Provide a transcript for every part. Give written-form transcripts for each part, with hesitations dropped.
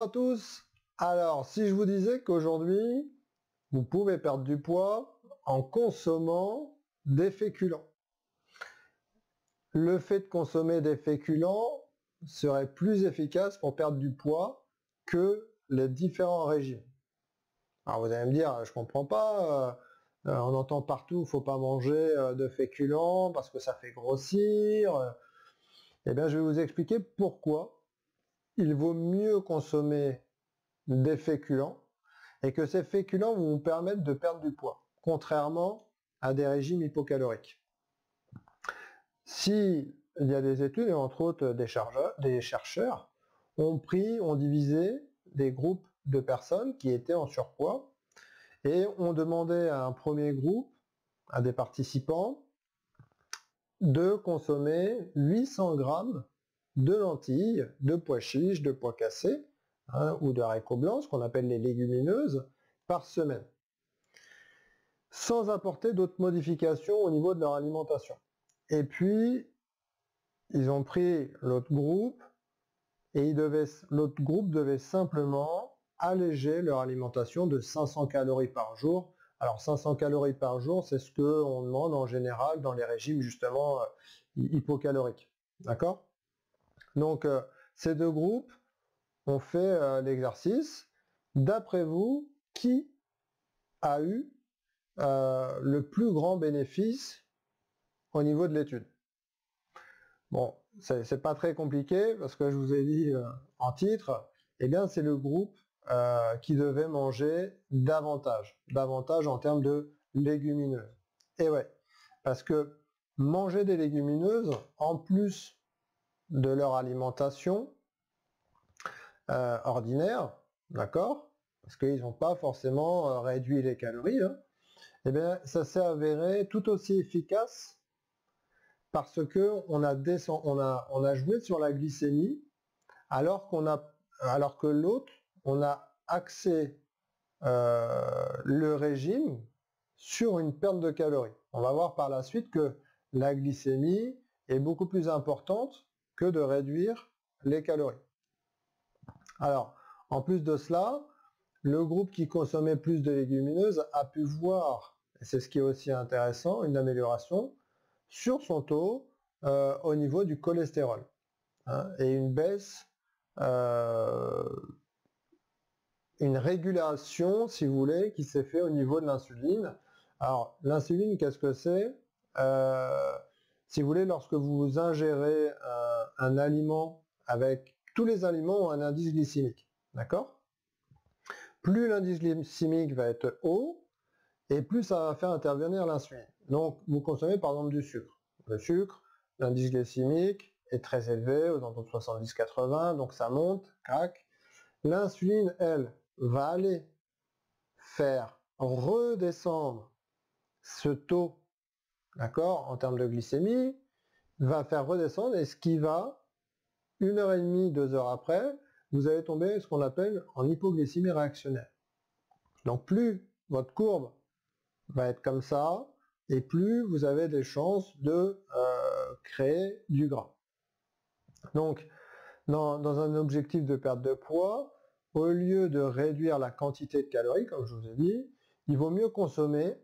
Bonjour à tous. Alors, si je vous disais qu'aujourd'hui, vous pouvez perdre du poids en consommant des féculents. Le fait de consommer des féculents serait plus efficace pour perdre du poids que les différents régimes. Alors vous allez me dire, je comprends pas, on entend partout, faut pas manger de féculents parce que ça fait grossir. Eh bien, je vais vous expliquer pourquoi il vaut mieux consommer des féculents et que ces féculents vont vous permettre de perdre du poids, contrairement à des régimes hypocaloriques. Si il y a des études, et entre autres des chercheurs, ont divisé des groupes de personnes qui étaient en surpoids et ont demandé à un premier groupe, à des participants, de consommer 800 grammes de lentilles, de pois chiches, de pois cassés, ou de haricots blancs, ce qu'on appelle les légumineuses, par semaine, sans apporter d'autres modifications au niveau de leur alimentation. Et puis, ils ont pris l'autre groupe, et l'autre groupe devait simplement alléger leur alimentation de 500 calories par jour. Alors 500 calories par jour, c'est ce qu'on demande en général dans les régimes justement hypocaloriques. D'accord? Donc ces deux groupes ont fait l'exercice. D'après vous, qui a eu le plus grand bénéfice au niveau de l'étude? Bon, c'est pas très compliqué parce que je vous ai dit en titre, eh bien c'est le groupe qui devait manger davantage en termes de légumineuses. Et ouais, parce que manger des légumineuses, en plus de leur alimentation ordinaire, d'accord, parce qu'ils n'ont pas forcément réduit les calories, hein, eh bien ça s'est avéré tout aussi efficace parce que on a joué sur la glycémie alors que l'autre, on a axé le régime sur une perte de calories. On va voir par la suite que la glycémie est beaucoup plus importante que de réduire les calories. Alors, en plus de cela, le groupe qui consommait plus de légumineuses a pu voir, et c'est ce qui est aussi intéressant, une amélioration sur son taux au niveau du cholestérol, hein, et une baisse, une régulation, si vous voulez, qui s'est fait au niveau de l'insuline. Alors, l'insuline, qu'est-ce que c'est? Si vous voulez, lorsque vous ingérez un aliment, avec tous les aliments ont un indice glycémique, d'accord? Plus l'indice glycémique va être haut, et plus ça va faire intervenir l'insuline. Donc, vous consommez par exemple du sucre. Le sucre, l'indice glycémique est très élevé, aux alentours de 70-80, donc ça monte, crac. L'insuline, elle, va aller faire redescendre ce taux, d'accord, en termes de glycémie, va faire redescendre, et ce qui va, 1h30, 2 heures après, vous allez tomber ce qu'on appelle en hypoglycémie réactionnelle. Donc plus votre courbe va être comme ça, et plus vous avez des chances de créer du gras. Donc, dans un objectif de perte de poids, au lieu de réduire la quantité de calories, comme je vous ai dit, il vaut mieux consommer,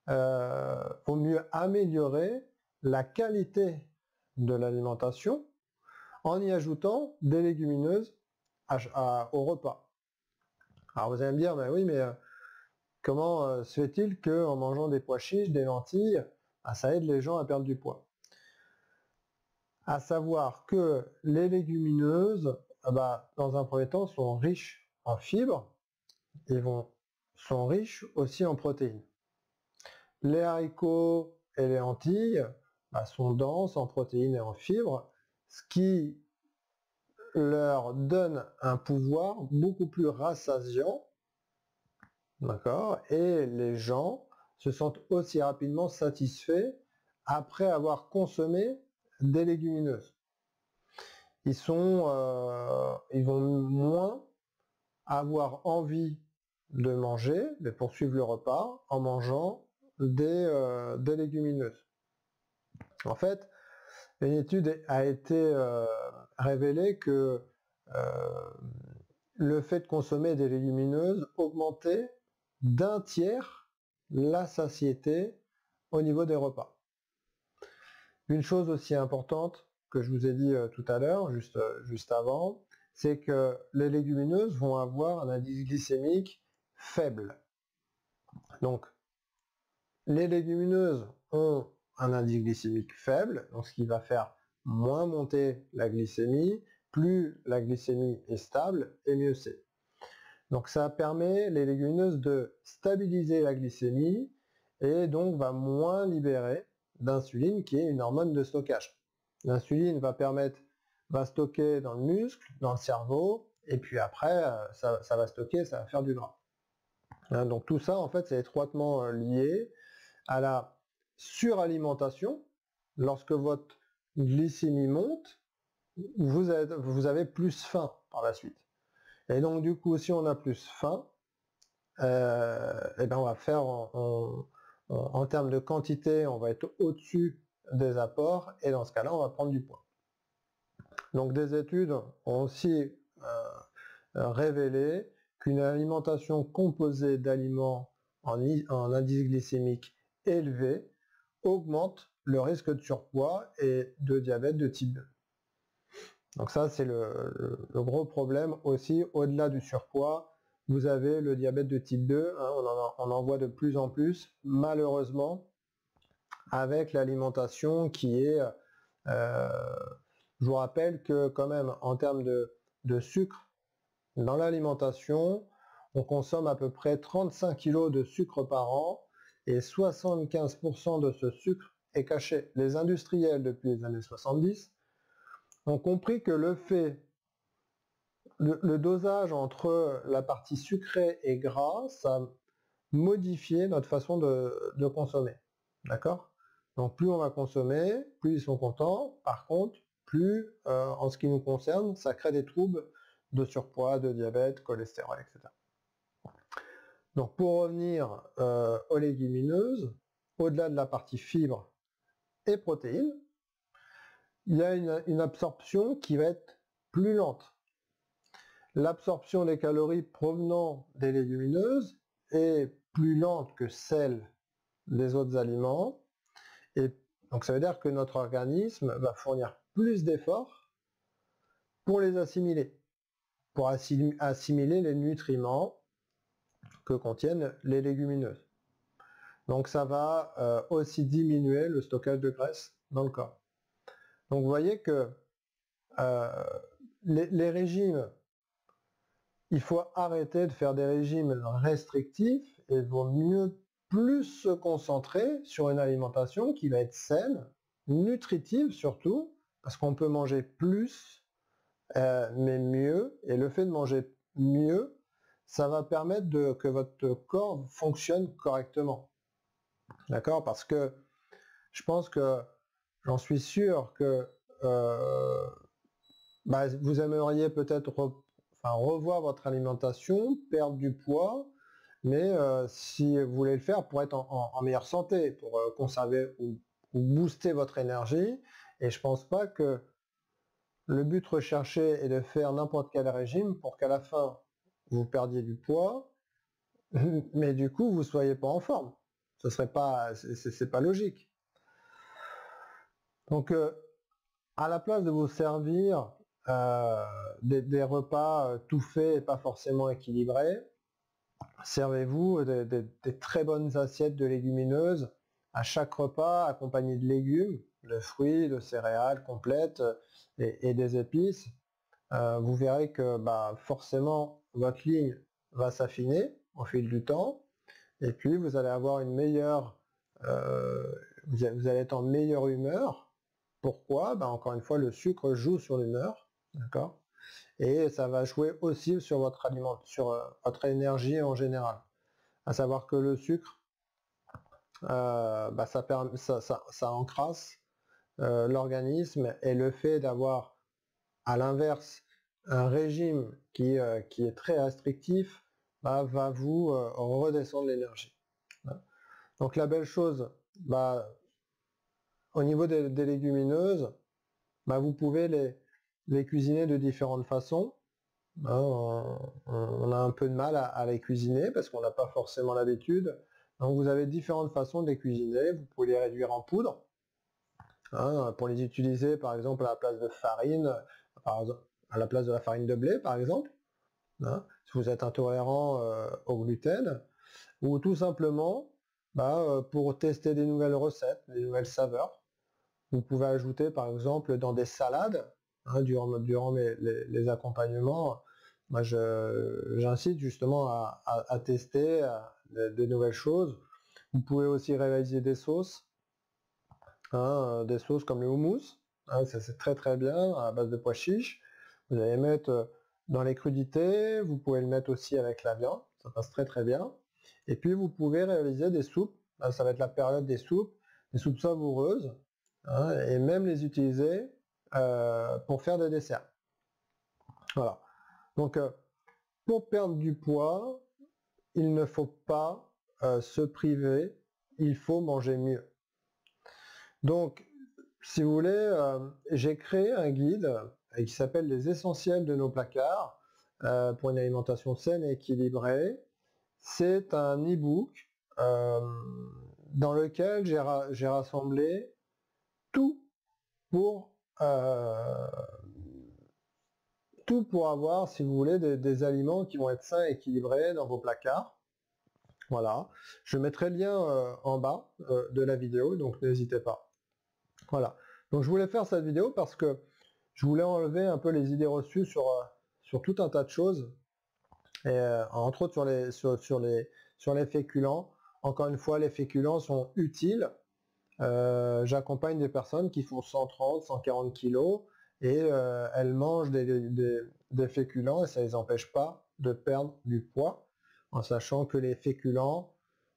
vaut mieux améliorer la qualité de l'alimentation en y ajoutant des légumineuses au repas. Alors vous allez me dire, ben oui, mais comment se fait-il qu'en mangeant des pois chiches, des lentilles, ça aide les gens à perdre du poids? À savoir que les légumineuses, dans un premier temps, sont riches en fibres et sont riches aussi en protéines. Les haricots et les lentilles sont denses en protéines et en fibres, ce qui leur donne un pouvoir beaucoup plus rassasiant, d'accord, et les gens se sentent aussi rapidement satisfaits après avoir consommé des légumineuses. Ils vont moins avoir envie de manger, de poursuivre le repas en mangeant des légumineuses. En fait, une étude a été révélée que le fait de consommer des légumineuses augmentait d'1/3 la satiété au niveau des repas. Une chose aussi importante que je vous ai dit tout à l'heure, juste avant, c'est que les légumineuses vont avoir un indice glycémique faible. Donc, les légumineuses ont un indice glycémique faible, donc ce qui va faire moins monter la glycémie. Plus la glycémie est stable, et mieux c'est. Donc ça permet les légumineuses de stabiliser la glycémie et donc va moins libérer d'insuline qui est une hormone de stockage. L'insuline va stocker dans le muscle, dans le cerveau, et puis après ça va stocker, ça va faire du gras. Donc tout ça en fait c'est étroitement lié à la suralimentation. Lorsque votre glycémie monte, vous avez plus faim par la suite. Et donc du coup, si on a plus faim, et ben on va faire en termes de quantité, on va être au-dessus des apports, et dans ce cas-là, on va prendre du poids. Donc des études ont aussi révélé qu'une alimentation composée d'aliments en indice glycémique élevé augmente le risque de surpoids et de diabète de type 2. Donc ça, c'est le gros problème aussi. Au-delà du surpoids, vous avez le diabète de type 2, hein, on en voit de plus en plus, malheureusement, avec l'alimentation qui est... je vous rappelle que quand même, en termes de sucre, dans l'alimentation, on consomme à peu près 35 kg de sucre par an, et 75% de ce sucre est caché. Les industriels, depuis les années 70, ont compris que le dosage entre la partie sucrée et gras, ça modifiait notre façon de consommer. D'accord? Donc plus on va consommer, plus ils sont contents. Par contre, plus, en ce qui nous concerne, ça crée des troubles de surpoids, de diabète, cholestérol, etc. Donc pour revenir aux légumineuses, au-delà de la partie fibres et protéines, il y a une absorption qui va être plus lente. L'absorption des calories provenant des légumineuses est plus lente que celle des autres aliments, et donc ça veut dire que notre organisme va fournir plus d'efforts pour les assimiler, pour assimiler les nutriments que contiennent les légumineuses. Donc ça va aussi diminuer le stockage de graisse dans le corps. Donc vous voyez que les régimes, il faut arrêter de faire des régimes restrictifs et il vaut mieux plus se concentrer sur une alimentation qui va être saine, nutritive surtout, parce qu'on peut manger plus, mais mieux, et le fait de manger mieux, ça va permettre que votre corps fonctionne correctement. D'accord? Parce que je pense que, j'en suis sûr que vous aimeriez peut-être revoir votre alimentation, perdre du poids, mais si vous voulez le faire pour être en meilleure santé, pour conserver ou booster votre énergie, et je pense pas que le but recherché est de faire n'importe quel régime pour qu'à la fin vous perdiez du poids, mais du coup vous soyez pas en forme. Ce serait pas, c'est pas logique. Donc à la place de vous servir des repas tout faits et pas forcément équilibrés, servez-vous des très bonnes assiettes de légumineuses à chaque repas, accompagnées de légumes, de fruits, de céréales complètes et des épices. Vous verrez que forcément votre ligne va s'affiner au fil du temps, et puis vous allez avoir une meilleure, vous allez être en meilleure humeur. Pourquoi? Encore une fois, le sucre joue sur l'humeur, d'accord? Et ça va jouer aussi sur votre votre énergie en général. À savoir que le sucre, ça encrasse l'organisme, et le fait d'avoir, à l'inverse, un régime qui est très restrictif, va vous redescendre l'énergie. Donc la belle chose, au niveau des légumineuses, vous pouvez les cuisiner de différentes façons. hein, on a un peu de mal à les cuisiner parce qu'on n'a pas forcément l'habitude. Donc vous avez différentes façons de les cuisiner. Vous pouvez les réduire en poudre, hein, pour les utiliser par exemple à la place de farine, à la place de la farine de blé par exemple, hein, si vous êtes intolérant au gluten, ou tout simplement pour tester des nouvelles recettes, des nouvelles saveurs. Vous pouvez ajouter par exemple dans des salades, hein, durant les accompagnements. Moi j'incite justement à tester de nouvelles choses. Vous pouvez aussi réaliser des sauces, hein, des sauces comme le houmous, hein, ça c'est très très bien à base de pois chiches. Vous allez mettre dans les crudités, vous pouvez le mettre aussi avec la viande, ça passe très très bien. Et puis vous pouvez réaliser des soupes, hein, ça va être la période des soupes savoureuses, hein, et même les utiliser pour faire des desserts. Voilà. Donc pour perdre du poids, il ne faut pas se priver, il faut manger mieux. Donc, si vous voulez, j'ai créé un guide qui s'appelle les essentiels de nos placards pour une alimentation saine et équilibrée. C'est un e-book dans lequel j'ai rassemblé tout pour avoir, si vous voulez, des aliments qui vont être sains et équilibrés dans vos placards. Voilà. Je mettrai le lien en bas de la vidéo, donc n'hésitez pas. Voilà. Donc je voulais faire cette vidéo parce que je voulais enlever un peu les idées reçues sur tout un tas de choses, et entre autres sur les féculents. Encore une fois, les féculents sont utiles. J'accompagne des personnes qui font 130, 140 kilos et elles mangent des féculents et ça ne les empêche pas de perdre du poids, en sachant que les féculents,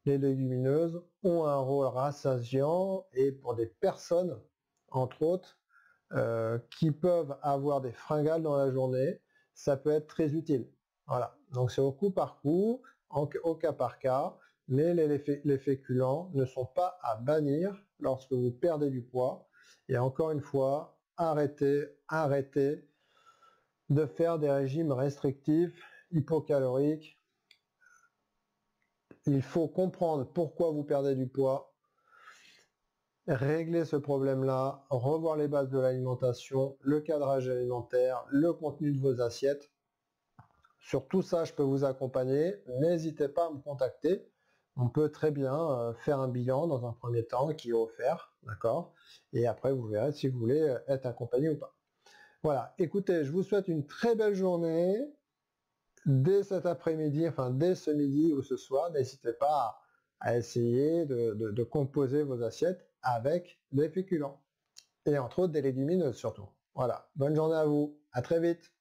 les légumineuses, ont un rôle rassasiant, et pour des personnes, entre autres, qui peuvent avoir des fringales dans la journée, ça peut être très utile. Voilà, donc c'est au coup par coup, au cas par cas, mais les féculents ne sont pas à bannir lorsque vous perdez du poids. Et encore une fois, arrêtez de faire des régimes restrictifs, hypocaloriques. Il faut comprendre pourquoi vous perdez du poids, régler ce problème-là, revoir les bases de l'alimentation, le cadrage alimentaire, le contenu de vos assiettes. Sur tout ça, je peux vous accompagner. N'hésitez pas à me contacter. On peut très bien faire un bilan dans un premier temps qui est offert, d'accord? Et après, vous verrez si vous voulez être accompagné ou pas. Voilà, écoutez, je vous souhaite une très belle journée. Dès cet après-midi, enfin dès ce midi ou ce soir, n'hésitez pas à essayer de composer vos assiettes avec des féculents. Et entre autres des légumineuses surtout. Voilà, bonne journée à vous, à très vite.